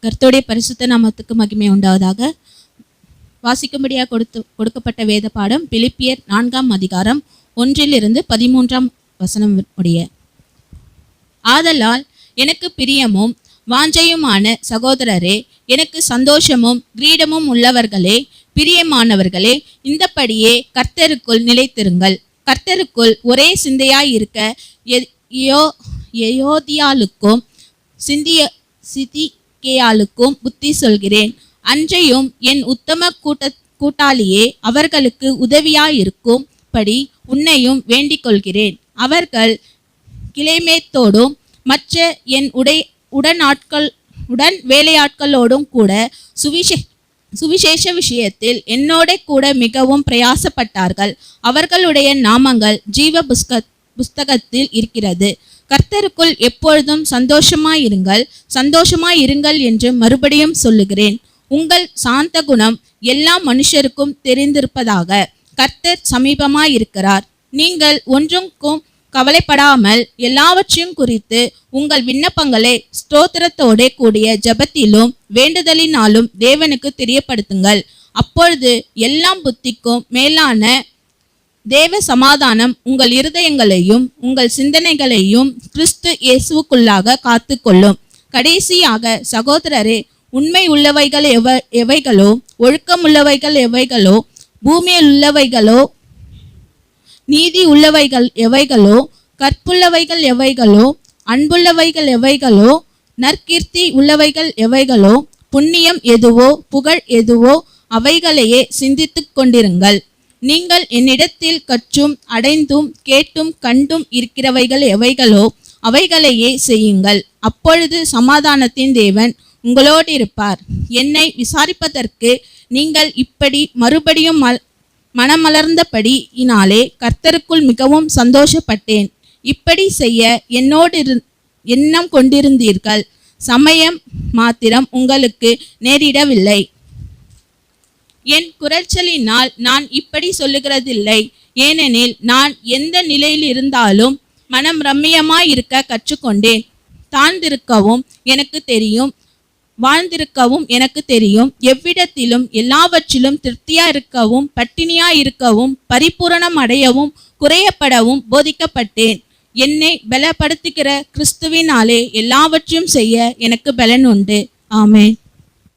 கர்த்தருடைய பரிசுத்த நாமத்துக்கு மகிமை உண்டாவதாக. வாசிக்கும்படியாக கொடுக்கப்பட்ட வேத பாடம் பிலிப்பியர் 4ஆம் அதிகாரம் 1-13 வசனம் உடைய. ஆதலால் எனக்கு பிரியமும் வாஞ்சையுமான சகோதரரே, எனக்கு சந்தோஷமும் கிரீடமும் உள்ளவர்களே, பிரியமானவர்களே, இந்தபடியே கர்த்தருக்குள் நிலைத்திருங்கள். கர்த்தருக்குள் ஒரே சிந்தையாய் இருக்க எயோதியாளுக்கும் சிந்திகேயாளுக்கும் புத்தி சொல்கிறேன். அன்றையும் என் உத்தம கூட்டாளியே, அவர்களுக்கு உதவியாயிருக்கும் படி உன்னையும் வேண்டிக் கொள்கிறேன். அவர்கள் கிளைமேத்தோடும் மற்ற என் உடன் வேலையாட்களோடும் கூட சுவிசேஷ விஷயத்தில் என்னோட கூட மிகவும் பிரயாசப்பட்டார்கள். அவர்களுடைய நாமங்கள் ஜீவ புஸ்தகத்தில் இருக்கிறது. கர்த்தருக்குள் எப்பொழுதும் சந்தோஷமாயிருங்கள் என்று மறுபடியும் சொல்லுகிறேன். உங்கள் சாந்த குணம் எல்லா மனுஷருக்கும் தெரிந்திருப்பதாக. கர்த்தர் சமீபமாயிருக்கிறார். நீங்கள் ஒன்றுக்கும் கவலைப்படாமல் எல்லாவற்றையும் குறித்து உங்கள் விண்ணப்பங்களை ஸ்தோத்திரத்தோட கூடிய ஜெபத்திலும் வேண்டுதலினாலும் தேவனுக்கு தெரியப்படுத்துங்கள். அப்பொழுது எல்லாம் புத்திக்கும் மேலான தேவ சமாதானம் உங்கள் இருதயங்களையும் உங்கள் சிந்தனைகளையும் கிறிஸ்து இயேசுவுக்குள்ளாக காத்து கொள்ளும். கடைசியாக சகோதரரே, உண்மை உள்ளவைகள் எவைகளோ, ஒழுக்கம் உள்ளவைகள் எவைகளோ, பூமியில் உள்ளவைகளோ, நீதி உள்ளவைகள் எவைகளோ, கற்புள்ளவைகள் எவைகளோ, அன்புள்ளவைகள் எவைகளோ, நற்கீர்த்தி உள்ளவைகள் எவைகளோ, புண்ணியம் எதுவோ, புகழ் எதுவோ, அவைகளையே சிந்தித்து கொண்டிருங்கள். நீங்கள் என்னிடத்தில் கற்றும் அடைந்தும் கேட்டும் கண்டும் இருக்கிறவைகள் எவைகளோ அவைகளையே செய்யுங்கள். அப்பொழுது சமாதானத்தின் தேவன் உங்களோடு இருப்பார். என்னை விசாரிப்பதற்கு நீங்கள் இப்படி மறுபடியும் மனமலர்ந்தபடியினாலே கர்த்தருக்குள் மிகவும் சந்தோஷப்பட்டேன். இப்படி செய்ய என்னோடு எண்ணம் கொண்டிருந்தீர்கள். சமயம் மாத்திரம் உங்களுக்கு நேரிடவில்லை. என் குறைச்சலினால் நான் இப்படி சொல்லுகிறதில்லை. ஏனெனில் நான் எந்த நிலையில் இருந்தாலும் மனம் ரம்மியமாயிருக்க கற்றுக்கொண்டேன். தாழ்ந்திருக்கவும் எனக்கு தெரியும், வாழ்ந்திருக்கவும் எனக்கு தெரியும். எவ்விடத்திலும் எல்லாவற்றிலும் திருப்தியாயிருக்கவும் பட்டினியாயிருக்கவும் பரிபூரணம் அடையவும் குறையப்படவும் போதிக்கப்பட்டேன். என்னை பலப்படுத்துகிற கிறிஸ்துவினாலே எல்லாவற்றையும் செய்ய எனக்கு பலன் உண்டு. ஆமென்.